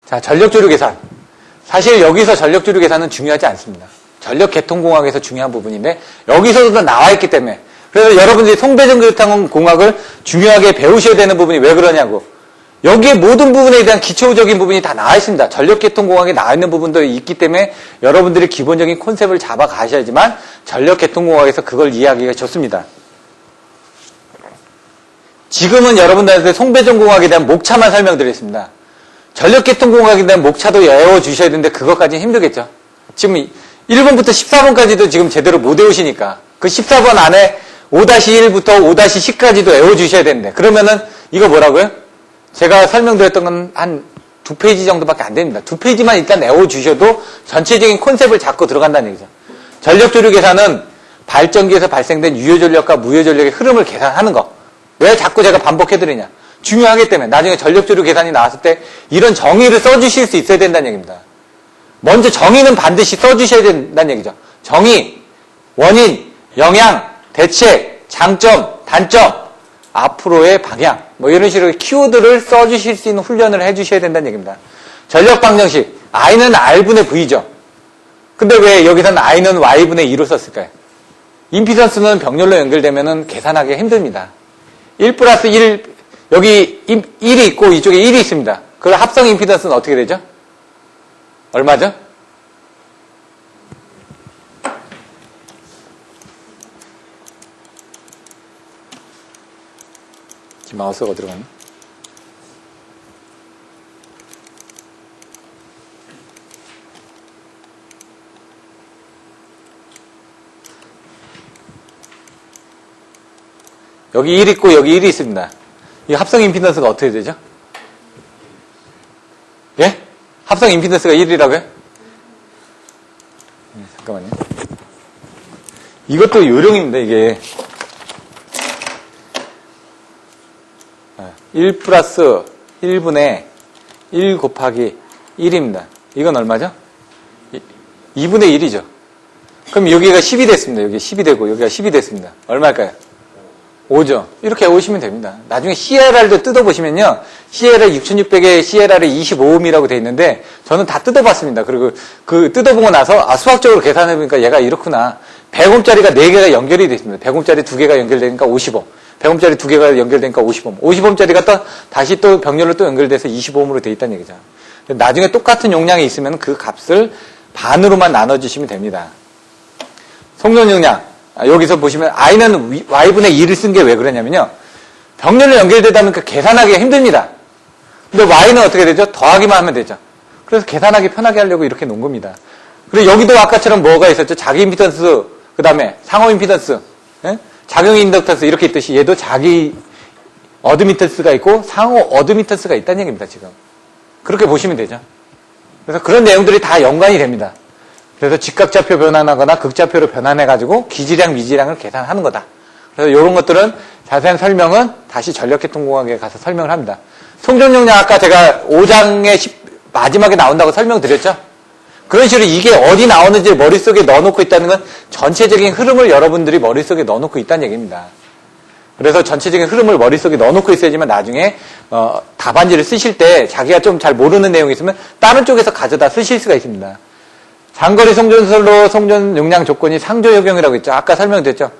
자, 전력조류 계산. 사실 여기서 전력조류 계산은 중요하지 않습니다. 전력계통공학에서 중요한 부분인데 여기서도 나와 있기 때문에 그래서 여러분들이 송배전교통공학을 중요하게 배우셔야 되는 부분이 왜 그러냐고. 여기에 모든 부분에 대한 기초적인 부분이 다 나와 있습니다. 전력계통공학에 나와 있는 부분도 있기 때문에 여러분들이 기본적인 콘셉트를 잡아 가셔야지만 전력계통공학에서 그걸 이해하기가 좋습니다. 지금은 여러분들한테 송배전공학에 대한 목차만 설명드리겠습니다. 전력계통공학에 대한 목차도 외워주셔야 되는데 그것까지는 힘들겠죠. 지금 1번부터 14번까지도 지금 제대로 못 외우시니까 그 14번 안에 5-1부터 5-10까지도 외워주셔야 되는데 그러면은 이거 뭐라고요? 제가 설명드렸던 건 한 2페이지 정도밖에 안 됩니다. 2페이지만 일단 외워주셔도 전체적인 콘셉트를 잡고 들어간다는 얘기죠. 전력조류 계산은 발전기에서 발생된 유효전력과 무효전력의 흐름을 계산하는 거. 왜 자꾸 제가 반복해드리냐. 중요하기 때문에 나중에 전력조류 계산이 나왔을 때 이런 정의를 써주실 수 있어야 된다는 얘기입니다. 먼저 정의는 반드시 써주셔야 된다는 얘기죠. 정의, 원인, 영향, 대책, 장점, 단점, 앞으로의 방향 뭐 이런 식으로 키워드를 써주실 수 있는 훈련을 해주셔야 된다는 얘기입니다. 전력 방정식 I는 R분의 V죠. 근데 왜 여기서는 I는 Y분의 2로 썼을까요? 임피던스는 병렬로 연결되면 계산하기 힘듭니다. 1 플러스 1 여기 1이 있고 이쪽에 1이 있습니다. 그 합성 임피던스는 어떻게 되죠? 얼마죠? 지금 마우스가 어디로 갔나? 여기 1 있고 여기 1이 있습니다. 이 합성 임피던스가 어떻게 되죠? 예? 합성 임피던스가 1이라고요? 잠깐만요. 이것도 요령입니다, 이게. 1 플러스 1분의 1 곱하기 1입니다. 이건 얼마죠? 2분의 1이죠. 그럼 여기가 10이 됐습니다. 여기 10이 되고 여기가 10이 됐습니다. 얼마일까요? 5죠. 이렇게 오시면 됩니다. 나중에 CLR도 뜯어보시면요. CLR 6600에 CLR이 25ohm이라고 되어 있는데 저는 다 뜯어봤습니다. 그리고 그 뜯어보고 나서 수학적으로 계산해보니까 얘가 이렇구나. 100ohm짜리가 4개가 연결이 되어 있습니다. 100ohm짜리 2개가 연결되니까 50ohm. 100ohm짜리 2개가 연결되니까 50ohm. 50ohm짜리가 또 다시 또 병렬로 또 연결돼서 25ohm으로 되어 있다는 얘기죠. 나중에 똑같은 용량이 있으면 그 값을 반으로만 나눠주시면 됩니다. 송전 용량. 여기서 보시면 I는 Y분의 2를 쓴 게 왜 그러냐면요. 병렬로 연결되다 보니까 계산하기가 힘듭니다. 근데 Y는 어떻게 되죠? 더하기만 하면 되죠. 그래서 계산하기 편하게 하려고 이렇게 놓은 겁니다. 그리고 여기도 아까처럼 뭐가 있었죠? 자기 임피던스, 그 다음에 상호 임피던스, 예? 작용 인덕턴스 이렇게 있듯이 얘도 자기 어드미턴스가 있고 상호 어드미턴스가 있다는 얘기입니다. 지금. 그렇게 보시면 되죠. 그래서 그런 내용들이 다 연관이 됩니다. 그래서 직각좌표 변환하거나 극좌표로 변환해가지고 기지량, 미지량을 계산하는 거다. 그래서 이런 것들은 자세한 설명은 다시 전력계통공학에 가서 설명을 합니다. 송전용량 아까 제가 5장의 마지막에 나온다고 설명드렸죠? 그런 식으로 이게 어디 나오는지 머릿속에 넣어놓고 있다는 건 전체적인 흐름을 여러분들이 머릿속에 넣어놓고 있다는 얘기입니다. 그래서 전체적인 흐름을 머릿속에 넣어놓고 있어야지만 나중에 답안지를 쓰실 때 자기가 좀 잘 모르는 내용이 있으면 다른 쪽에서 가져다 쓰실 수가 있습니다. 장거리 송전설로 송전 용량 조건이 상조효경이라고 했죠. 아까 설명드렸죠.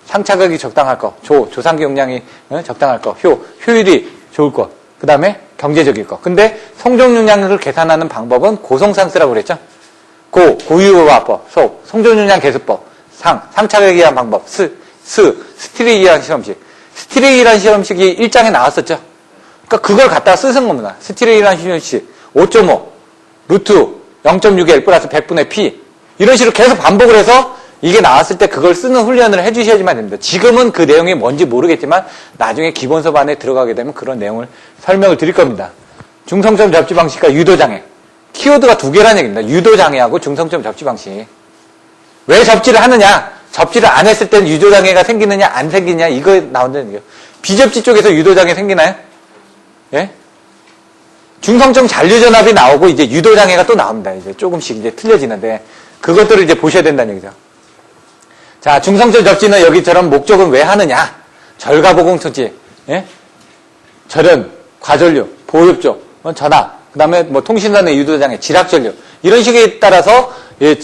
상차각이 적당할 거, 조상기 용량이 적당할 거, 효율이 좋을 거, 그 다음에 경제적일 거. 근데 송전 용량을 계산하는 방법은 고송상수라고 그랬죠. 고유화법, 송전 용량 계수법, 상차각에 의한 방법, 스티릭이라는 실험식. 스티릭이라는 실험식이 1장에 나왔었죠. 그러니까 그걸 갖다가 쓰는 겁니다. 스티릭이라는 실험식, 5.5, 루트 0.6L 플러스 100분의 P 이런 식으로 계속 반복을 해서 이게 나왔을 때 그걸 쓰는 훈련을 해주셔야지만 됩니다. 지금은 그 내용이 뭔지 모르겠지만 나중에 기본서부 안에 들어가게 되면 그런 내용을 설명을 드릴 겁니다. 중성점 접지 방식과 유도장애. 키워드가 2개라는 얘기입니다. 유도장애하고 중성점 접지 방식. 왜 접지를 하느냐? 접지를 안 했을 땐 유도장애가 생기느냐 안 생기느냐 이거 나온다는 얘기예요. 비접지 쪽에서 유도장애 생기나요? 예? 중성점 잔류전압이 나오고 이제 유도장애가 또 나옵니다. 이제 조금씩 이제 틀려지는데 그것들을 이제 보셔야 된다는 얘기죠. 자, 중성점 접지는 여기처럼 목적은 왜 하느냐? 절가보공 처치, 예? 절연, 과전류, 보호흡조, 전압, 다음에 뭐 통신선의 유도장애, 지락전류 이런 식에 따라서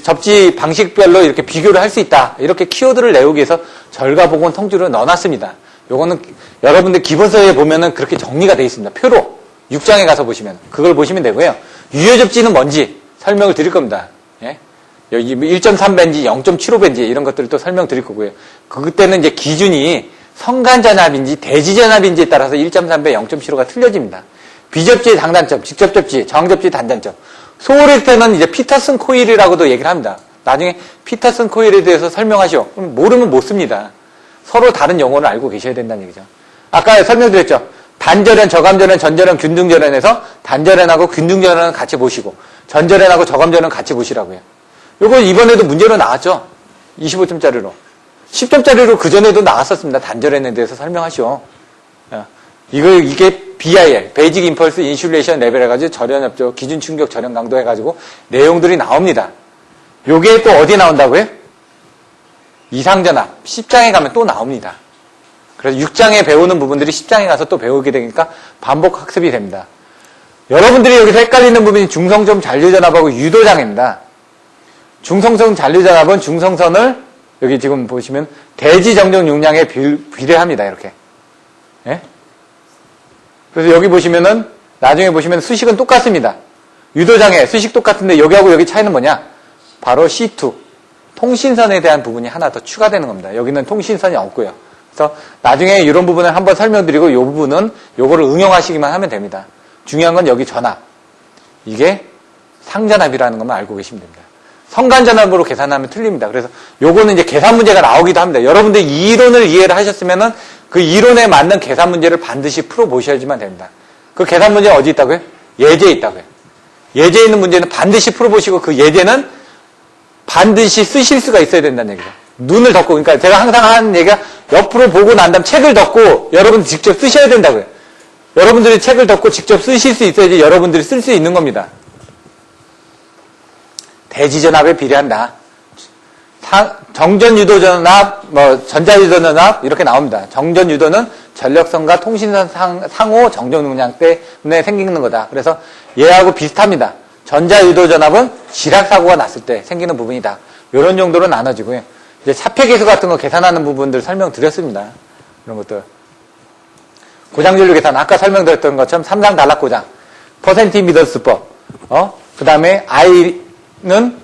접지 방식별로 이렇게 비교를 할 수 있다. 이렇게 키워드를 내우기 위해서 절가복원 통주를 넣어놨습니다. 요거는 여러분들 기본서에 보면은 그렇게 정리가 되어 있습니다. 표로 6장에 가서 보시면 그걸 보시면 되고요. 유효접지는 뭔지 설명을 드릴 겁니다. 예? 여기 1.3벤지, 0.75벤지 이런 것들을 또 설명드릴 거고요. 그때는 이제 기준이 성간전압인지 대지전압인지에 따라서 1.3배, 0.75가 틀려집니다. 비접지의 장단점, 직접접지, 정접지 단단점. 소울액터는 이제 피터슨 코일이라고도 얘기를 합니다. 나중에 피터슨 코일에 대해서 설명하시오. 그럼 모르면 못 씁니다. 서로 다른 용어를 알고 계셔야 된다는 얘기죠. 아까 설명드렸죠. 단절연, 저감절연, 전절연, 균등절연에서 단절연하고 균등절연은 같이 보시고 전절연하고 저감절연 같이 보시라고요. 요거 이번에도 문제로 나왔죠. 25점짜리로. 10점짜리로 그전에도 나왔었습니다. 단절연에 대해서 설명하시오. 이게 BIL, 베이직 임펄스 인슐레이션 레벨 해가지고 절연협조, 기준 충격 절연 강도 해가지고 내용들이 나옵니다. 요게 또 어디 나온다고요? 이상전압. 10장에 가면 또 나옵니다. 그래서 6장에 배우는 부분들이 10장에 가서 또 배우게 되니까 반복 학습이 됩니다. 여러분들이 여기서 헷갈리는 부분이 중성점 잔류전압하고 유도장애입니다. 중성선 잔류전압은 중성선을 여기 지금 보시면 대지 정정 용량에 비례합니다. 이렇게. 예? 그래서 여기 보시면은 나중에 보시면 수식은 똑같습니다. 유도장애 수식 똑같은데 여기하고 여기 차이는 뭐냐? 바로 C2 통신선에 대한 부분이 하나 더 추가되는 겁니다. 여기는 통신선이 없고요. 그래서 나중에 이런 부분을 한번 설명드리고 이 부분은 요거를 응용하시기만 하면 됩니다. 중요한 건 여기 전압. 이게 상전압이라는 것만 알고 계시면 됩니다. 성간전압으로 계산하면 틀립니다. 그래서 요거는 이제 계산 문제가 나오기도 합니다. 여러분들 이 이론을 이해를 하셨으면은 그 이론에 맞는 계산 문제를 반드시 풀어보셔야지만 됩니다. 그 계산 문제는 어디 있다고요? 예제에 있다고요. 예제에 있는 문제는 반드시 풀어보시고 그 예제는 반드시 쓰실 수가 있어야 된다는 얘기죠. 눈을 덮고, 그러니까 제가 항상 하는 얘기가 옆으로 보고 난 다음 책을 덮고 여러분들 직접 쓰셔야 된다고요. 여러분들이 책을 덮고 직접 쓰실 수 있어야지 여러분들이 쓸 수 있는 겁니다. 대지전압에 비례한다. 정전유도전압, 전자유도전압 이렇게 나옵니다. 정전유도는 전력선과 통신선 상호 정정용량 때문에 생기는 거다. 그래서 얘하고 비슷합니다. 전자유도전압은 지락사고가 났을 때 생기는 부분이다. 이런 정도로 나눠지고요. 이제 사폐계수 같은 거 계산하는 부분들 설명드렸습니다. 이런 것들. 고장전류 계산, 아까 설명드렸던 것처럼 삼상 단락고장, 퍼센트 임피던스법, 그 다음에 IS는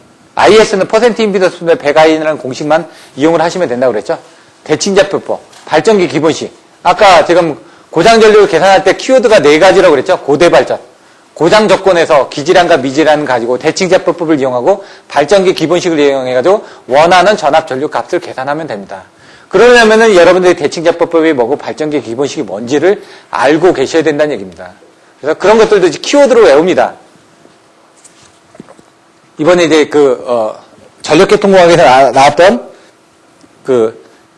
퍼센트 임피던스의 100I라는 공식만 이용을 하시면 된다고 그랬죠. 대칭자표법, 발전기 기본식. 아까 지금 고장전류 계산할 때 키워드가 4가지라고 그랬죠. 고대발전. 고장 조건에서 기질환과 미질환을 가지고 대칭자표법을 이용하고 발전기 기본식을 이용해가지고 원하는 전압 전류 값을 계산하면 됩니다. 그러려면은 여러분들이 대칭자표법이 뭐고 발전기 기본식이 뭔지를 알고 계셔야 된다는 얘기입니다. 그래서 그런 것들도 이제 키워드로 외웁니다. 이번에 이제 전력계통공학에서 나왔던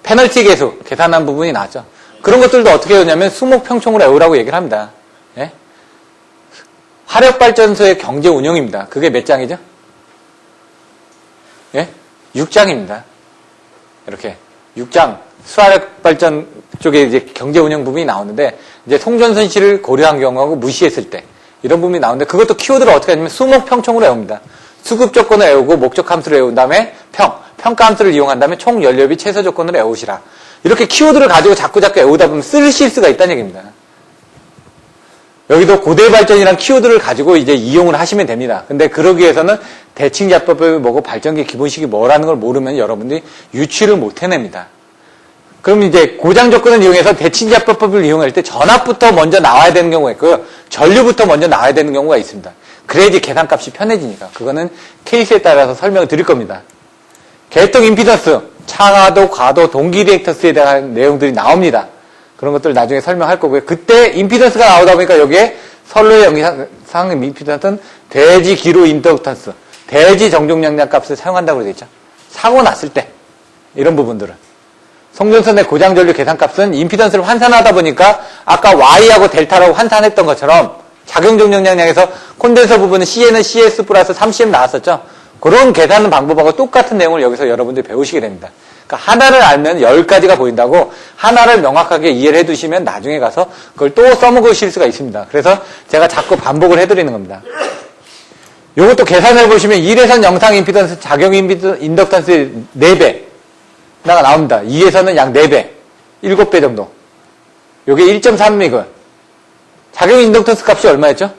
페널티 계수 계산한 부분이 나왔죠. 그런 것들도 어떻게 외우냐면 수목평총으로 외우라고 얘기를 합니다. 예? 화력발전소의 경제 운영입니다. 그게 몇 장이죠? 예? 6장입니다. 이렇게 6장 수화력발전 쪽에 이제 경제 운영 부분이 나오는데 이제 송전선실을 고려한 경우하고 무시했을 때 이런 부분이 나오는데 그것도 키워드를 어떻게 하냐면 수목평총으로 외웁니다. 수급 조건을 외우고 목적 함수를 외운 다음에 평가 함수를 이용한 다음에 총 연료비 최소 조건을 외우시라. 이렇게 키워드를 가지고 자꾸 외우다 보면 쓰실 수가 있다는 얘기입니다. 여기도 고대발전이란 키워드를 가지고 이제 이용을 하시면 됩니다. 근데 그러기 위해서는 대칭자법이 뭐고 발전기 기본식이 뭐라는 걸 모르면 여러분들이 유추를 못 해냅니다. 그럼 이제 고장 조건을 이용해서 대칭자법을 이용할 때 전압부터 먼저 나와야 되는 경우가 있고요. 전류부터 먼저 나와야 되는 경우가 있습니다. 그래야지 계산값이 편해지니까. 그거는 케이스에 따라서 설명을 드릴 겁니다. 계통 임피던스, 차가도, 과도, 동기 리액터스에 대한 내용들이 나옵니다. 그런 것들 나중에 설명할 거고요. 그때 임피던스가 나오다 보니까 여기에 선로의 영상 임피던스는 대지 기로 인덕턴스, 대지 정종량량 값을 사용한다고 되어 있죠. 사고 났을 때 이런 부분들은 송전선의 고장전류 계산값은 임피던스를 환산하다 보니까 아까 Y하고 델타라고 환산했던 것처럼 작용정량량에서 콘덴서 부분은 CN은 CS 플러스 3CM 나왔었죠. 그런 계산 방법하고 똑같은 내용을 여기서 여러분들이 배우시게 됩니다. 그러니까 하나를 알면 10가지가 보인다고 하나를 명확하게 이해를 해두시면 나중에 가서 그걸 또 써먹으실 수가 있습니다. 그래서 제가 자꾸 반복을 해드리는 겁니다. 요것도 계산해 보시면 1에서는 영상 임피던스, 작용 인덕턴스 4배 나가 나옵니다. 2에서는 약 4배, 7배 정도. 요게 1.3이고요. 작용 인덕턴스 값이 얼마였죠?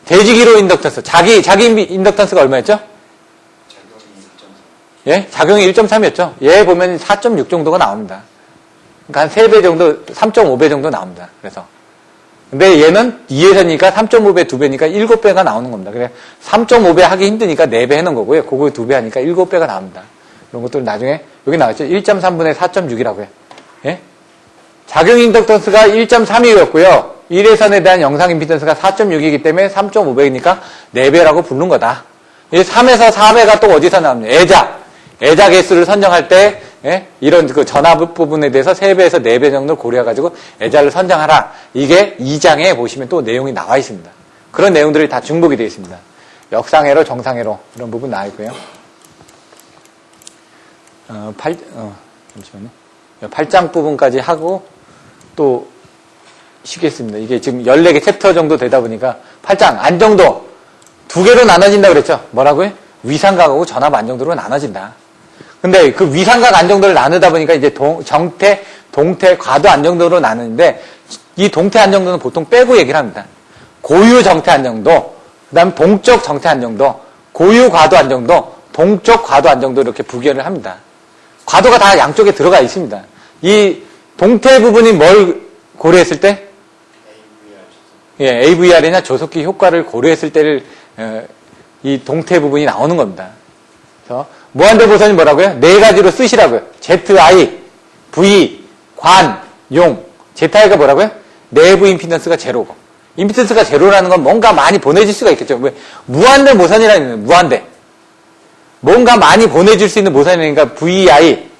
대지기로 인덕턴스, 자기 인덕턴스가 얼마였죠? 예? 작용이 1.3이었죠? 얘 보면 4.6 정도가 나옵니다. 그러니까 한 3배 정도, 3.5배 정도 나옵니다. 그래서. 근데 얘는 2에서니까 3.5배, 2배니까 7배가 나오는 겁니다. 그래 3.5배 하기 힘드니까 4배 해놓은 거고요. 그거 2배 하니까 7배가 나옵니다. 이런 것들 나중에, 여기 나왔죠? 1.3분의 4.6이라고요. 예? 작용 인덕턴스가 1.3이었고요. 1회선에 대한 영상 임피던스가 4.6이기 때문에 3.5배니까 4배라고 부른 거다. 이 3에서 4배가 또 어디서 나옵니까? 애자 개수를 선정할 때, 예? 이런 그 전압 부분에 대해서 3배에서 4배 정도를 고려해가지고 애자를 선정하라. 이게 2장에 보시면 또 내용이 나와 있습니다. 그런 내용들이 다 중복이 되어 있습니다. 역상회로, 정상회로 이런 부분 나와 있고요. 잠시만요. 8장 부분까지 하고 또 쉬겠습니다. 이게 지금 14개 챕터 정도 되다 보니까 8장 안정도 2개로 나눠진다 그랬죠. 뭐라고요? 위상각하고 전압 안정도로 나눠진다. 근데 그 위상각 안정도를 나누다 보니까 이제 정태, 동태, 과도 안정도로 나누는데 이 동태 안정도는 보통 빼고 얘기를 합니다. 고유 정태 안정도, 그 다음 동적 정태 안정도, 고유 과도 안정도, 동적 과도 안정도 이렇게 부결을 합니다. 과도가 다 양쪽에 들어가 있습니다. 이 동태 부분이 뭘 고려했을 때? 예, AVR이나 조속기 효과를 고려했을 때를 이 동태 부분이 나오는 겁니다. 그래서 무한대 보선이 뭐라고요? 4가지로 쓰시라고요. ZI, V, 관, 용. ZI가 뭐라고요? 내부 임피던스가 제로고. 임피던스가 제로라는 건 뭔가 많이 보내줄 수가 있겠죠. 왜? 무한대 모선이라는 거예요. 무한대. 뭔가 많이 보내줄 수 있는 모선이니까 VI,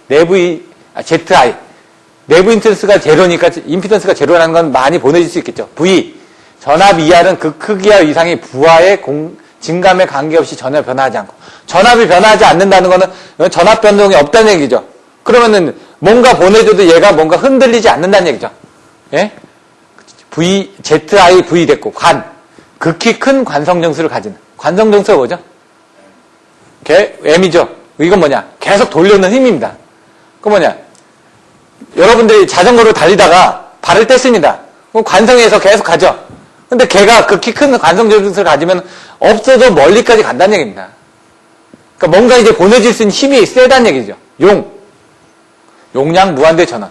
ZI. 내부 임피던스가 제로니까 임피던스가 제로라는 건 많이 보내줄 수 있겠죠. V. 전압 ER은 그 크기와 이상의 부하의 증감에 관계없이 전혀 변화하지 않고. 전압이 변화하지 않는다는 거는 전압 변동이 없다는 얘기죠. 그러면은 뭔가 보내줘도 얘가 뭔가 흔들리지 않는다는 얘기죠. 예? ZI, V 됐고, 관. 극히 큰 관성정수를 가진. 관성정수가 뭐죠? M이죠. 이건 뭐냐? 계속 돌려놓는 힘입니다. 그 뭐냐? 여러분들이 자전거로 달리다가 발을 뗐습니다. 그럼 관성에서 계속 가죠. 근데 걔가 극히 큰 관성정수를 가지면 없어도 멀리까지 간다는 얘기입니다. 그러니까 뭔가 이제 보내줄 수 있는 힘이 세다는 얘기죠. 용량 무한대 전원.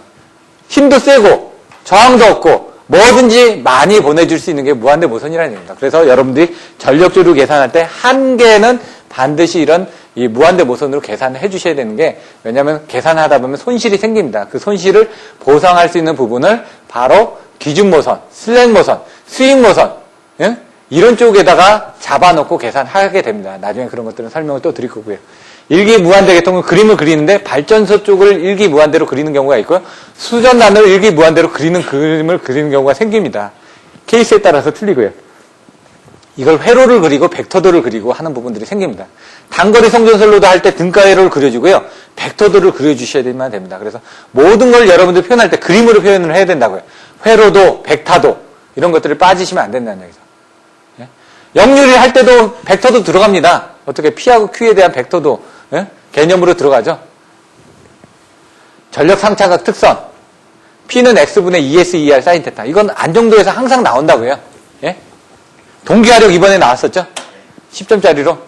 힘도 세고 저항도 없고 뭐든지 많이 보내줄 수 있는 게 무한대 모선이라는 얘기입니다. 그래서 여러분들이 전력조류 계산할 때 한계는 반드시 이런 이 무한대 모선으로 계산을 해주셔야 되는 게, 왜냐하면 계산하다 보면 손실이 생깁니다. 그 손실을 보상할 수 있는 부분을 바로 기준 모선, 슬랙 모선, 스윙 모선, 예? 이런 쪽에다가 잡아놓고 계산하게 됩니다. 나중에 그런 것들은 설명을 또 드릴 거고요. 일기 무한대 계통은 그림을 그리는데 발전소 쪽을 일기 무한대로 그리는 경우가 있고요. 수전단을 일기 무한대로 그림을 그리는 경우가 생깁니다. 케이스에 따라서 틀리고요. 이걸 회로를 그리고 벡터도를 그리고 하는 부분들이 생깁니다. 단거리 송전선로도 할 때 등가 회로를 그려주고요. 벡터도를 그려주셔야 됩니다. 그래서 모든 걸 여러분들 표현할 때 그림으로 표현을 해야 된다고요. 회로도, 벡터도 이런 것들을 빠지시면 안 된다는 얘기죠. 예? 역률을 할 때도 벡터도 들어갑니다. 어떻게 P하고 Q에 대한 벡터도 예? 개념으로 들어가죠. 전력 상차각 특선. P는 X분의 ES, ER, 사인 테타. 이건 안정도에서 항상 나온다고요. 예? 동기화력 이번에 나왔었죠? 10점짜리로.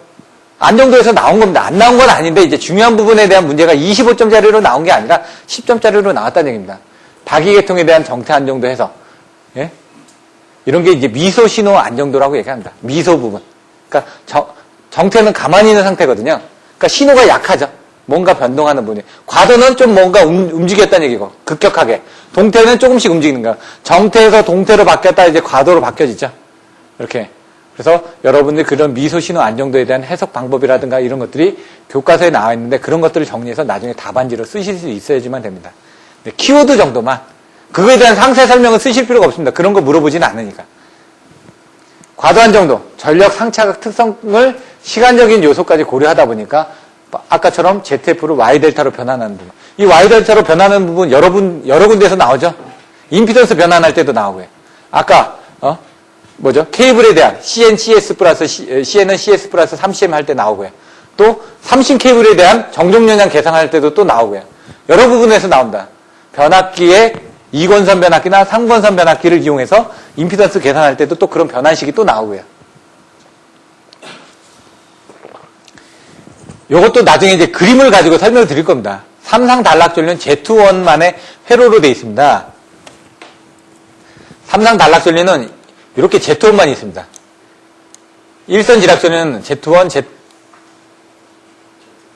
안정도에서 나온 겁니다. 안 나온 건 아닌데 이제 중요한 부분에 대한 문제가 25점짜리로 나온 게 아니라 10점짜리로 나왔다는 얘기입니다. 다기계통에 대한 정태 안정도 해서. 예? 이런 게 이제 미소 신호 안정도라고 얘기합니다. 미소 부분. 그러니까 정태는 가만히 있는 상태거든요. 그러니까 신호가 약하죠. 뭔가 변동하는 부분이. 과도는 좀 뭔가 움직였다는 얘기고, 급격하게. 동태는 조금씩 움직이는 거야. 정태에서 동태로 바뀌었다 이제 과도로 바뀌어지죠. 이렇게. 그래서 여러분들이 그런 미소 신호 안정도에 대한 해석 방법이라든가 이런 것들이 교과서에 나와 있는데 그런 것들을 정리해서 나중에 답안지로 쓰실 수 있어야지만 됩니다. 근데 키워드 정도만. 그거에 대한 상세 설명은 쓰실 필요가 없습니다. 그런 거 물어보지는 않으니까. 과도 안정도, 전력 상차각 특성을 시간적인 요소까지 고려하다 보니까 아까처럼 ZF로 Y델타로 변환하는 부분. 이 Y델타로 변환하는 부분 여러 군데에서 나오죠? 임피던스 변환할 때도 나오고요. 아까, 케이블에 대한 CN/CS 플러스, CN은 CS 플러스 3cm 할 때 나오고요. 또, 3심 케이블에 대한 정종연량 계산할 때도 또 나오고요. 여러 부분에서 나온다. 변압기의 2권선 변압기나 3권선 변압기를 이용해서 임피던스 계산할 때도 또 그런 변환식이 또 나오고요. 요것도 나중에 이제 그림을 가지고 설명을 드릴 겁니다. 삼상 단락전류는 Z1만의 회로로 되어 있습니다. 삼상 단락전류는 이렇게 Z1만이 있습니다. 일선 지락전류는 Z1,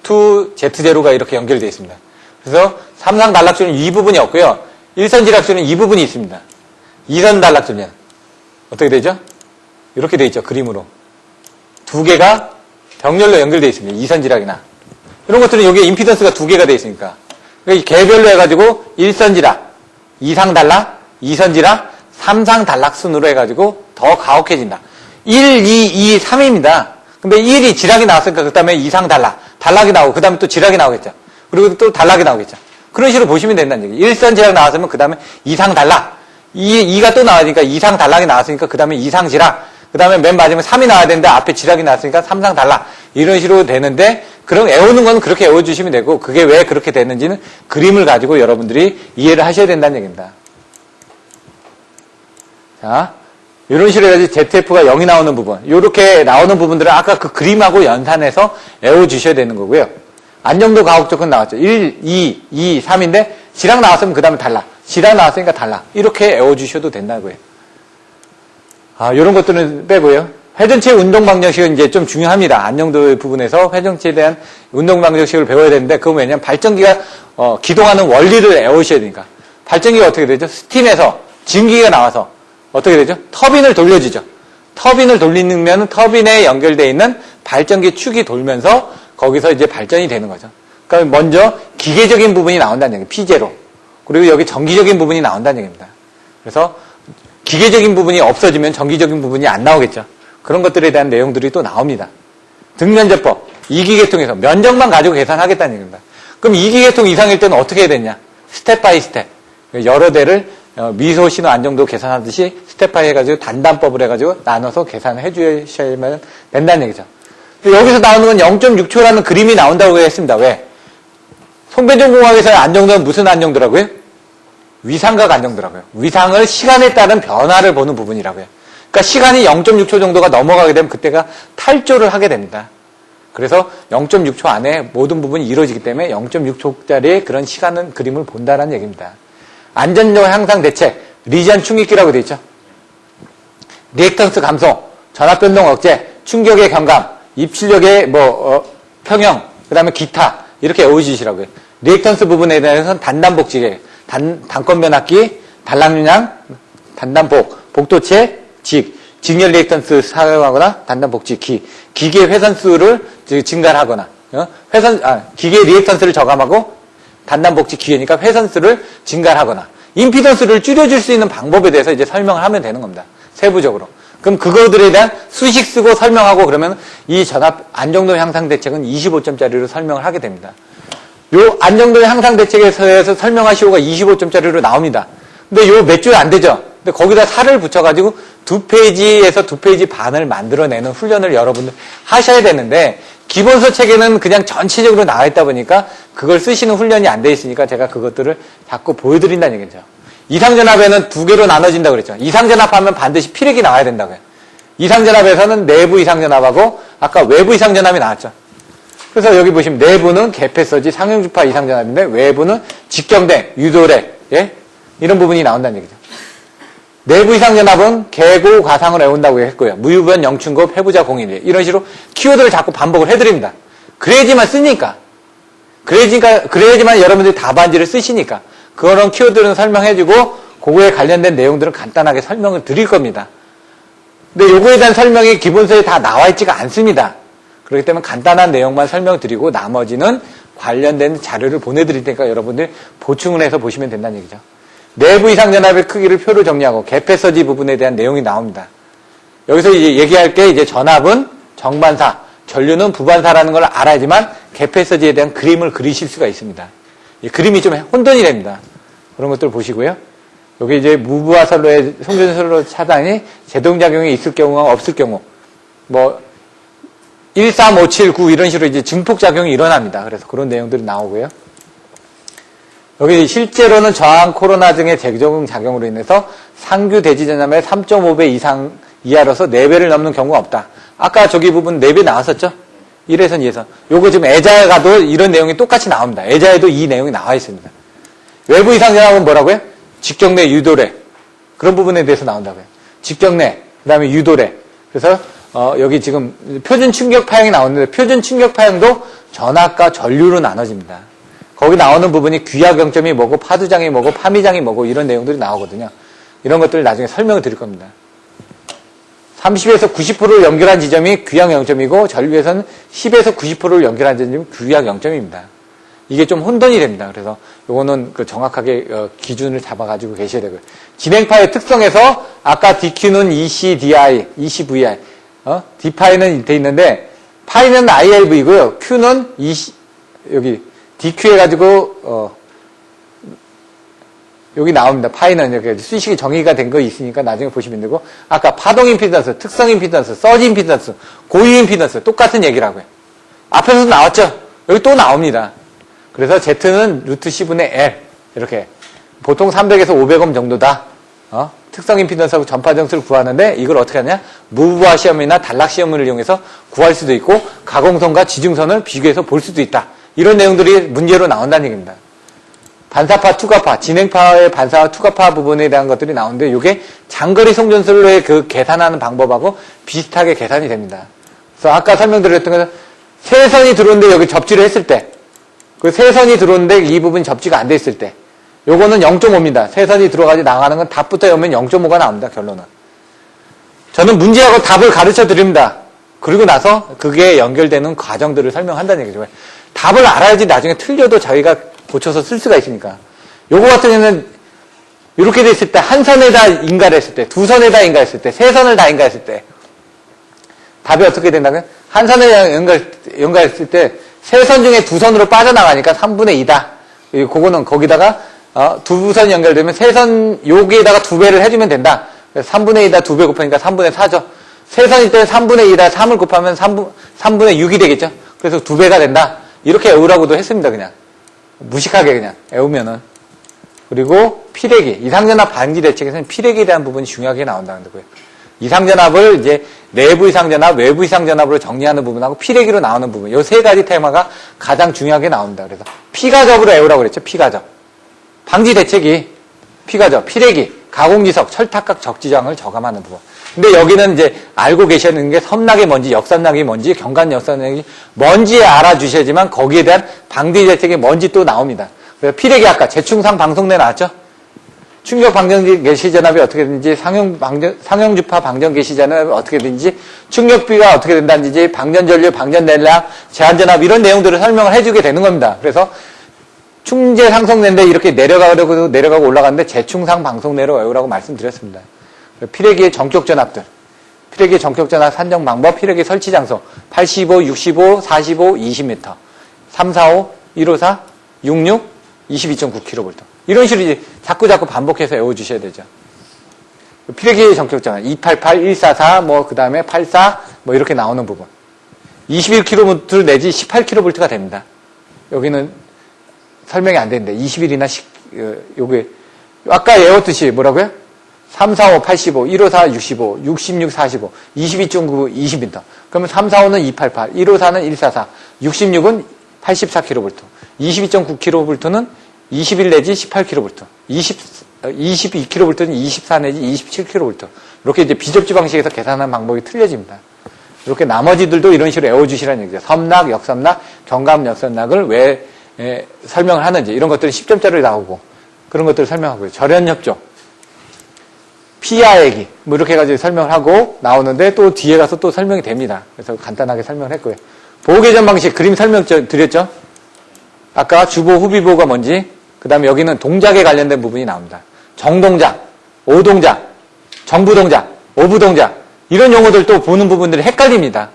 Z2, Z0가 이렇게 연결되어 있습니다. 그래서 삼상 단락전류는 이 부분이 없고요. 일선 지락전류는 이 부분이 있습니다. 이선 단락전류는 어떻게 되죠? 이렇게 되어 있죠. 그림으로. 두 개가 병렬로 연결되어 있습니다. 이선 지락이나. 이런 것들은 여기에 임피던스가 두 개가 되어 있으니까. 그러니까 개별로 해가지고 1선 지락, 2상 단락, 2선 지락, 3상 단락 순으로 해가지고 더 가혹해진다. 1, 2, 2, 3입니다. 근데 1이 지락이 나왔으니까 그 다음에 2상 단락이 나오고 그 다음에 또 지락이 나오겠죠. 그리고 또 단락이 나오겠죠. 그런 식으로 보시면 된다는 얘기. 1선 지락 나왔으면 그 다음에 2상 단락. 2가 또 나와니까 2상 단락이 나왔으니까 그 다음에 2상 지락. 그 다음에 맨 마지막에 3이 나와야 되는데 앞에 지락이 나왔으니까 3상 단락. 이런 식으로 되는데, 그럼 애우는 건 그렇게 애워주시면 되고, 그게 왜 그렇게 됐는지는 그림을 가지고 여러분들이 이해를 하셔야 된다는 얘기입니다. 자, 이런 식으로 해야지 ZF가 0이 나오는 부분. 이렇게 나오는 부분들은 아까 그 그림하고 연산해서 애워주셔야 되는 거고요. 안정도 가혹적은 나왔죠. 1, 2, 2, 3인데, 지락 나왔으면 그 다음에 단락. 지락 나왔으니까 단락. 이렇게 애워주셔도 된다고요. 이런 것들은 빼고요. 회전체 운동 방정식은 이제 좀 중요합니다. 안정도 부분에서 회전체에 대한 운동 방정식을 배워야 되는데, 그건 왜냐면 발전기가, 기동하는 원리를 애우셔야 되니까. 발전기가 어떻게 되죠? 스팀에서 증기가 나와서 어떻게 되죠? 터빈을 돌려주죠. 터빈을 돌리면 터빈에 연결되어 있는 발전기 축이 돌면서 거기서 이제 발전이 되는 거죠. 그러니까 먼저 기계적인 부분이 나온다는 얘기예요. 피제로. 그리고 여기 전기적인 부분이 나온다는 얘기입니다. 그래서 기계적인 부분이 없어지면 전기적인 부분이 안 나오겠죠. 그런 것들에 대한 내용들이 또 나옵니다. 등면제법, 이기계통에서 면적만 가지고 계산하겠다는 얘기입니다. 그럼 이기계통 이상일 때는 어떻게 해야 되냐? 스텝 바이 스텝. 여러 대를 미소 신호 안정도 계산하듯이 스텝 바이 해가지고 단단법을 해가지고 나눠서 계산을 해주셔야만 된다는 얘기죠. 여기서 나오는 건 0.6초라는 그림이 나온다고 했습니다. 왜? 송배전공학에서의 안정도는 무슨 안정도라고요? 위상각 안정도라고요. 위상을 시간에 따른 변화를 보는 부분이라고요. 그러니까 시간이 0.6초 정도가 넘어가게 되면 그때가 탈조를 하게 됩니다. 그래서 0.6초 안에 모든 부분이 이루어지기 때문에 0.6초짜리의 그런 시간은 그림을 본다는 얘기입니다. 안전적 향상 대책, 리전 충격기라고 되어 있죠. 리액턴스 감소, 전압변동 억제, 충격의 경감, 입출력의 평형, 그 다음에 기타 이렇게 외워주시라고요. 리액턴스 부분에 대해서는 단단복지계, 단권 변압기, 단락유량, 단단복, 복도체, 직렬 리액턴스 사용하거나 단단복지, 기계 회선수를 증가를 하거나, 기계 리액턴스를 저감하고 단단복지 기계니까 회선수를 증가를 하거나, 임피던스를 줄여줄 수 있는 방법에 대해서 이제 설명을 하면 되는 겁니다. 세부적으로. 그럼 그거들에 대한 수식 쓰고 설명하고 그러면 이 전압 안정도 향상 대책은 25점짜리로 설명을 하게 됩니다. 요 안정도 향상 대책에서 설명할 시호가 25점짜리로 나옵니다. 근데 요 몇 줄 안 되죠? 근데 거기다 살을 붙여가지고 2페이지에서 2페이지 반을 만들어내는 훈련을 여러분들 하셔야 되는데, 기본서 책에는 그냥 전체적으로 나와 있다 보니까 그걸 쓰시는 훈련이 안 돼 있으니까 제가 그것들을 자꾸 보여드린다는 얘기죠. 이상전압에는 두 개로 나눠진다고 그랬죠. 이상전압하면 반드시 피력이 나와야 된다고요. 이상전압에서는 내부 이상전압하고 아까 외부 이상전압이 나왔죠. 그래서 여기 보시면 내부는 개폐서지 상용주파 이상전압인데 외부는 직경대, 유도래, 예? 이런 부분이 나온다는 얘기죠. 내부 이상전압은 개고 가상을 외운다고 했고요. 무유변 영춘급 해부자 공인이 이런 식으로 키워드를 자꾸 반복을 해드립니다. 그래야지만 쓰니까. 그래야지만 여러분들이 답안지를 쓰시니까. 그런 키워드는 설명해주고 그거에 관련된 내용들은 간단하게 설명을 드릴 겁니다. 근데 요거에 대한 설명이 기본서에 다 나와 있지가 않습니다. 그렇기 때문에 간단한 내용만 설명드리고 나머지는 관련된 자료를 보내드릴 테니까 여러분들 보충을 해서 보시면 된다는 얘기죠. 내부 이상전압의 크기를 표로 정리하고 개폐서지 부분에 대한 내용이 나옵니다. 여기서 이제 얘기할 게 이제 전압은 정반사, 전류는 부반사라는 걸 알아야지만 개폐서지에 대한 그림을 그리실 수가 있습니다. 이 그림이 좀 혼돈이 됩니다. 그런 것들 보시고요. 여기 이제 무부하 선로의 송전선로 차단이 제동작용이 있을 경우와 없을 경우, 뭐, 1, 3, 5, 7, 9 이런 식으로 이제 증폭작용이 일어납니다. 그래서 그런 내용들이 나오고요. 여기 실제로는 저항 코로나 등의 제동작용으로 인해서 상규 대지전압의 3.5배 이상 이하로서 4배를 넘는 경우가 없다. 아까 저기 부분 4배 나왔었죠? 1에선 2에선. 요거 지금 애자에 가도 이런 내용이 똑같이 나옵니다. 애자에도 이 내용이 나와 있습니다. 외부 이상 전압은 뭐라고요? 직경내 유도래. 그런 부분에 대해서 나온다고요. 직경내, 그 다음에 유도래. 그래서 여기 지금 표준 충격 파형이 나오는데 표준 충격 파형도 전압과 전류로 나눠집니다. 거기 나오는 부분이 귀약 영점이 뭐고 파두장이 뭐고 파미장이 뭐고 이런 내용들이 나오거든요. 이런 것들을 나중에 설명을 드릴 겁니다. 30에서 90%를 연결한 지점이 귀약 0점이고 전류에서는 10에서 90%를 연결한 지점이 귀약 0점입니다. 이게 좀 혼돈이 됩니다. 그래서 요거는 그 정확하게 기준을 잡아가지고 계셔야 되고요. 진행파의 특성에서 아까 DQ는 ECDI, ECVI, D파이는 돼 있는데 파이는 ILV고요. Q는 여기 DQ 해가지고 여기 나옵니다. 파이는 이렇게 수식이 정의가 된 거 있으니까 나중에 보시면 되고, 아까 파동 임피던스, 특성 임피던스, 서지 임피던스, 고유 임피던스 똑같은 얘기라고요. 앞에서도 나왔죠? 여기 또 나옵니다. 그래서 Z는 루트 C분의 L 이렇게 보통 300에서 500옴 정도다. 특성 임피던스하고 전파 정수를 구하는데 이걸 어떻게 하냐? 무부하 시험이나 단락 시험을 이용해서 구할 수도 있고 가공선과 지중선을 비교해서 볼 수도 있다. 이런 내용들이 문제로 나온다는 얘기입니다. 반사파, 투과파, 진행파의 반사와 투과파 부분에 대한 것들이 나오는데 이게 장거리 송전선로의 그 계산하는 방법하고 비슷하게 계산이 됩니다. 그래서 아까 설명드렸던 것은 세선이 들어오는데 여기 접지를 했을 때 그 세선이 들어오는데 이 부분이 접지가 안 돼 있을 때 요거는 0.5입니다. 세선이 들어가지 나가는 건 답부터 열면 0.5가 나옵니다. 결론은. 저는 문제하고 답을 가르쳐 드립니다. 그리고 나서 그게 연결되는 과정들을 설명한다는 얘기죠. 답을 알아야지 나중에 틀려도 저희가 고쳐서 쓸 수가 있으니까. 요거 같은 경우는 이렇게 됐을 때 한 선에다 인가했을 때, 두 선에다 인가했을 때, 세 선을 다 인가했을 때 답이 어떻게 된다면 한 선에 연가했을 때 세 선 중에 두 선으로 빠져나가니까 3분의 2다. 그거는 거기다가 두 선 연결되면 세 선 여기에다가 두 배를 해주면 된다. 3분의 2다 두 배 곱하니까 3분의 4죠. 세 선일 때는 3분의 2다 3을 곱하면 3분의 6이 되겠죠. 그래서 두 배가 된다. 이렇게 외우라고도 했습니다. 그냥 무식하게 그냥 외우면은. 그리고 피레기, 이상전압 방지 대책에서는 피레기에 대한 부분이 중요하게 나온다는 거고요. 이상전압을 이제 내부 이상전압, 외부 이상전압으로 정리하는 부분하고 피레기로 나오는 부분, 이 세 가지 테마가 가장 중요하게 나온다. 그래서 피가접으로 외우라고 그랬죠. 피가접. 방지 대책이 피가접, 피레기, 가공지석, 철탑각 적지장을 저감하는 부분. 근데 여기는 이제 알고 계셔야 되는 게 섬낙이 뭔지, 역섬낙이 뭔지, 경관 역섬낙이 뭔지 알아주셔야지만 거기에 대한 방지 대책이 뭔지 또 나옵니다. 그래서 피레기 아까 재충상 방송내 나왔죠? 충격 방전 개시 전압이 어떻게 되는지, 상용주파 방전 개시 전압이 어떻게 되는지, 충격비가 어떻게 된다는지, 방전 전류, 방전 내락, 제한 전압 이런 내용들을 설명을 해주게 되는 겁니다. 그래서 충제 상속내인데 이렇게 내려가고 올라가는데 재충상 방송내로 외우라고 말씀드렸습니다. 피레기의 전격 전압들, 피레기의 전격 전압 산정 방법, 피레기 설치 장소 85, 65, 45, 20m, 345, 154, 66, 22.9kV. 이런 식으로 이제 자꾸 반복해서 외워주셔야 되죠. 피레기의 전격 전압 288, 144, 그 다음에 84, 이렇게 나오는 부분. 21kV 내지 18kV가 됩니다. 여기는 설명이 안 되는데, 21이나 요게, 아까 외웠듯이 뭐라고요? 3, 4, 5, 85, 154, 65, 66, 45, 22.9, 20m. 그러면 3, 4, 5는 288, 154는 144, 66은 84kV, 22.9kV는 21 내지 18kV, 22kV는 24 내지 27kV. 이렇게 이제 비접지 방식에서 계산하는 방법이 틀려집니다. 이렇게 나머지들도 이런 식으로 외워주시라는 얘기죠. 섬낙, 역섬낙, 경감 역섬낙을 왜 설명을 하는지, 이런 것들은 10점짜리 나오고, 그런 것들을 설명하고요. 절연협조, 피하액이, 이렇게 해가지고 설명을 하고 나오는데 또 뒤에 가서 또 설명이 됩니다. 그래서 간단하게 설명을 했고요. 보호개전 방식, 그림 설명 드렸죠? 아까 주보, 후비보호가 뭔지, 그 다음에 여기는 동작에 관련된 부분이 나옵니다. 정동작, 오동작, 정부동작, 오부동작, 이런 용어들 또 보는 부분들이 헷갈립니다.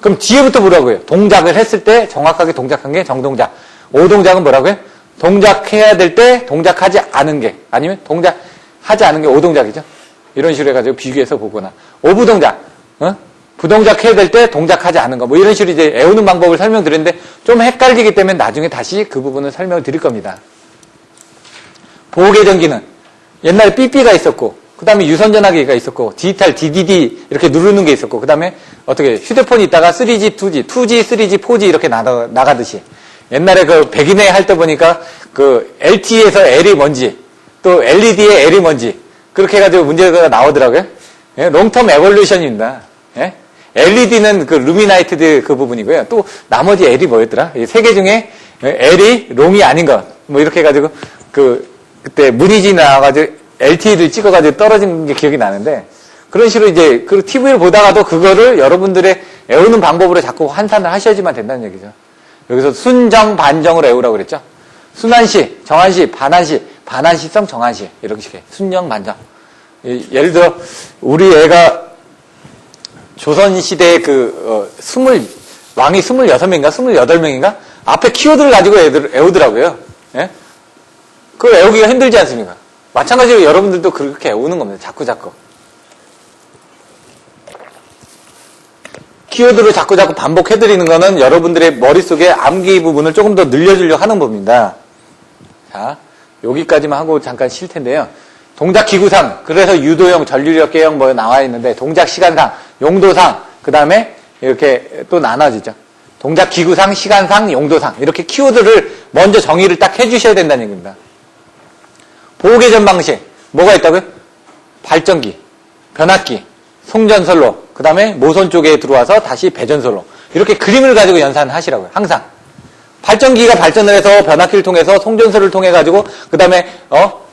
그럼 뒤에부터 뭐라고요? 동작을 했을 때 정확하게 동작한 게 정동작. 오동작은 뭐라고요? 동작해야 될 때 동작하지 않은 게, 아니면 동작하지 않은 게 오동작이죠. 이런 식으로 해가지고 비교해서 보거나. 오부동작, 부동작 해야 될 때 동작하지 않은 거. 뭐 이런 식으로 이제 외우는 방법을 설명드렸는데 좀 헷갈리기 때문에 나중에 다시 그 부분을 설명을 드릴 겁니다. 보호계전기는 옛날에 삐삐가 있었고, 그 다음에 유선전화기가 있었고, 디지털 DDD 이렇게 누르는 게 있었고, 그 다음에 어떻게 휴대폰이 있다가 3G, 2G, 2G, 3G, 4G 이렇게 나가듯이. 옛날에 그 백인회 할 때 보니까 그 LTE에서 L이 뭔지, 또 LED에 L이 뭔지, 그렇게 해가지고 문제가 나오더라고요. 예? 롱텀 에볼루션입니다. 예? LED는 그 루미나이트드 그 부분이고요. 또 나머지 L이 뭐였더라? 세 개 중에 L이 롱이 아닌 것. 뭐 이렇게 해가지고 그때 문의지 나와가지고 LTE를 찍어가지고 떨어진 게 기억이 나는데, 그런 식으로 이제 그 TV를 보다가도 그거를 여러분들의 외우는 방법으로 자꾸 환산을 하셔야지만 된다는 얘기죠. 여기서 순정, 반정으로 외우라고 그랬죠. 순환시, 정환시, 반환시, 반환시성, 정환시. 이렇게 순정, 반정. 예를 들어 우리 애가 조선시대에 왕이 26명인가 28명인가 앞에 키워드를 가지고 외우더라고요. 예? 그걸 외우기가 힘들지 않습니까? 마찬가지로 여러분들도 그렇게 외우는 겁니다. 자꾸. 키워드를 자꾸 반복해드리는 거는 여러분들의 머릿속에 암기 부분을 조금 더 늘려주려고 하는 법입니다. 자, 여기까지만 하고 잠깐 쉴 텐데요. 동작 기구상, 그래서 유도형, 전류력, 계형 뭐 나와 있는데, 동작 시간상, 용도상, 그 다음에 이렇게 또 나눠지죠. 동작 기구상, 시간상, 용도상. 이렇게 키워드를 먼저 정의를 딱 해주셔야 된다는 얘기입니다. 보호계전 방식, 뭐가 있다고요? 발전기, 변압기, 송전선로, 그 다음에 모선 쪽에 들어와서 다시 배전선로. 이렇게 그림을 가지고 연산하시라고요. 항상. 발전기가 발전을 해서 변압기를 통해서 송전선을 통해 가지고 그 다음에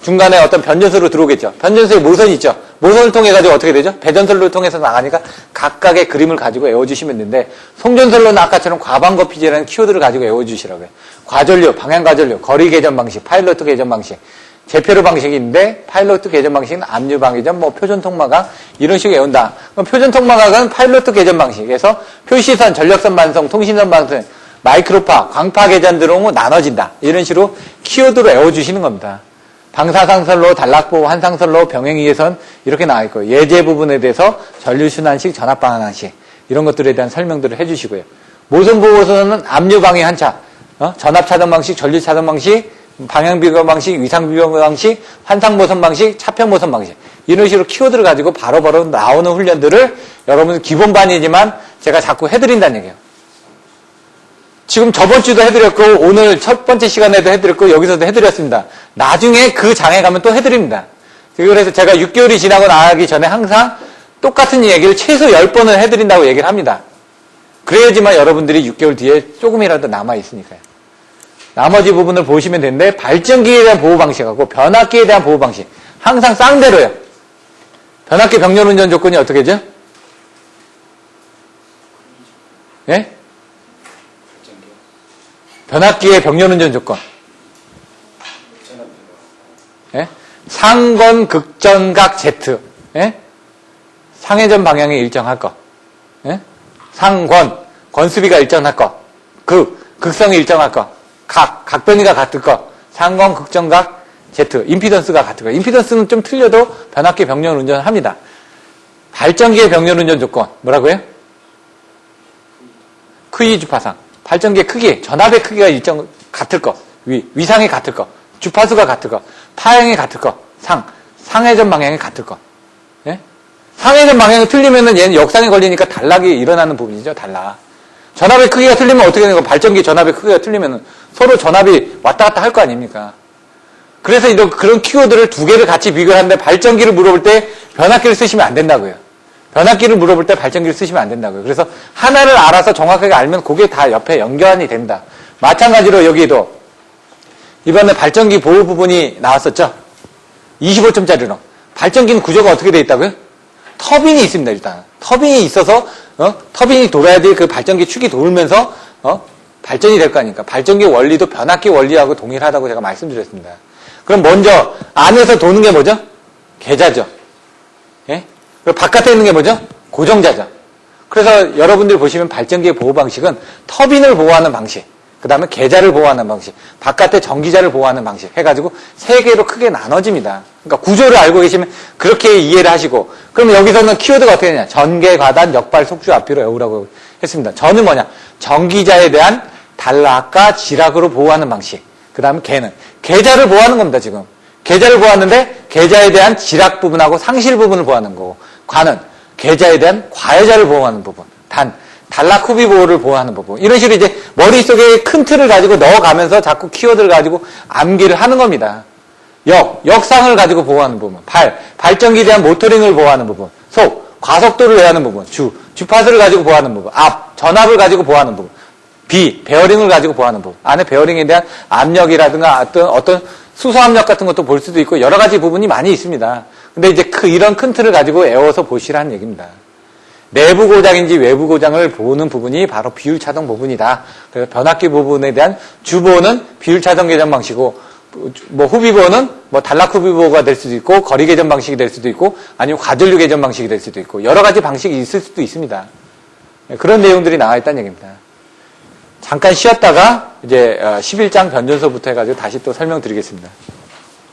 중간에 어떤 변전소로 들어오겠죠. 변전소에 모선이 있죠. 모선을 통해 가지고 어떻게 되죠? 배전선로를 통해서 나가니까 각각의 그림을 가지고 외워주시면 되는데, 송전선로는 아까처럼 과방거피제라는 키워드를 가지고 외워주시라고요. 과전류, 방향과전류, 거리계전 방식, 파일로트 계전 방식, 제표류 방식이 있는데, 파일로트 계전 방식은 압류방위전, 표준통마각 이런 식으로 외운다. 그럼 표준통마각은 파일로트 계전 방식에서 표시선, 전력선 반성, 통신선 반성, 마이크로파, 광파 계전 들어오면 나눠진다. 이런 식으로 키워드로 외워주시는 겁니다. 방사상선로, 단락보, 환상선로, 병행이해선 이렇게 나와 있고, 예제 부분에 대해서 전류순환식, 전압방환식 이런 것들에 대한 설명들을 해주시고요. 모선보호선은 압류방위 한차, 전압차단 방식, 전류차단 방식, 방향비교 방식, 위상비교 방식, 환상모선 방식, 차평모선 방식 이런 식으로 키워드를 가지고 바로바로 나오는 훈련들을 여러분 기본반이지만 제가 자꾸 해드린다는 얘기예요. 지금 저번 주도 해드렸고 오늘 첫 번째 시간에도 해드렸고 여기서도 해드렸습니다. 나중에 그 장에 가면 또 해드립니다. 그래서 제가 6개월이 지나고 나가기 전에 항상 똑같은 얘기를 최소 10번을 해드린다고 얘기를 합니다. 그래야지만 여러분들이 6개월 뒤에 조금이라도 남아있으니까요. 나머지 부분을 보시면 되는데, 발전기에 대한 보호 방식하고 변압기에 대한 보호 방식 항상 쌍대로요. 변압기 병렬 운전 조건이 어떻게 되죠? 예? 변압기의 병렬 운전 조건. 예? 상건 극전각 Z. 예? 상회전 방향이 일정할 것. 예? 상권, 권수비가 일정할 것. 극성이 일정할 것. 각변이가 같을 것. 상권, 극전각, Z. 임피던스가 같을 것. 임피던스는 좀 틀려도 변압기 병렬 운전을 합니다. 발전기의 병렬 운전 조건. 뭐라고요? 크기 주파상. 발전기의 크기, 전압의 크기가 같을 것. 위상이 같을 것. 주파수가 같을 것. 파형이 같을 것. 상회전 방향이 같을 것. 예? 상회전 방향이 틀리면은 얘는 역상에 걸리니까 단락이 일어나는 부분이죠, 단락. 전압의 크기가 틀리면 어떻게 되는 거? 발전기 전압의 크기가 틀리면은 서로 전압이 왔다 갔다 할 거 아닙니까? 그래서 그런 키워드를 두 개를 같이 비교하는데 발전기를 물어볼 때 변압기를 쓰시면 안 된다고요. 변압기를 물어볼 때 발전기를 쓰시면 안 된다고요. 그래서 하나를 알아서 정확하게 알면 그게 다 옆에 연결이 된다. 마찬가지로 여기도 이번에 발전기 보호 부분이 나왔었죠. 25점짜리로. 발전기는 구조가 어떻게 되어 있다고요? 터빈이 있습니다, 일단. 터빈이 있어서, 터빈이 돌아야지 그 발전기 축이 돌면서, 발전이 될 거 아닙니까? 발전기 원리도 변압기 원리하고 동일하다고 제가 말씀드렸습니다. 그럼 먼저, 안에서 도는 게 뭐죠? 계자죠. 예? 그리고 바깥에 있는 게 뭐죠? 고정자죠. 그래서 여러분들이 보시면 발전기의 보호 방식은 터빈을 보호하는 방식, 그 다음에 계좌를 보호하는 방식, 바깥에 전기자를 보호하는 방식 해가지고 세 개로 크게 나눠집니다. 그러니까 구조를 알고 계시면 그렇게 이해를 하시고, 그러면 여기서는 키워드가 어떻게 되냐? 전개, 과단, 역발, 속주, 앞뒤로 외우라고 했습니다. 전은 뭐냐? 전기자에 대한 단락과 지락으로 보호하는 방식. 그 다음에 개는 계좌를 보호하는 겁니다, 지금. 계좌를 보호하는데 계좌에 대한 지락 부분하고 상실 부분을 보호하는 거고, 과는 계좌에 대한 과여자를 보호하는 부분. 단락 후비 보호를 보호하는 부분. 이런 식으로 이제 머릿속에 큰 틀을 가지고 넣어가면서 자꾸 키워드를 가지고 암기를 하는 겁니다. 역상을 가지고 보호하는 부분. 발전기에 대한 모터링을 보호하는 부분. 과속도를 외우는 부분. 주파수를 가지고 보호하는 부분. 전압을 가지고 보호하는 부분. 베어링을 가지고 보호하는 부분. 안에 베어링에 대한 압력이라든가 어떤 수소압력 같은 것도 볼 수도 있고 여러 가지 부분이 많이 있습니다. 근데 이제 이런 큰 틀을 가지고 외워서 보시라는 얘기입니다. 내부 고장인지 외부 고장을 보는 부분이 바로 비율 차동 부분이다. 그래서 변압기 부분에 대한 주보는 비율 차동 계정 방식이고, 후비보는 단락 후비보가 될 수도 있고, 거리 계정 방식이 될 수도 있고, 아니면 과전류 계정 방식이 될 수도 있고, 여러 가지 방식이 있을 수도 있습니다. 그런 내용들이 나와 있다는 얘기입니다. 잠깐 쉬었다가 이제 11장 변전소부터 해가지고 다시 또 설명드리겠습니다.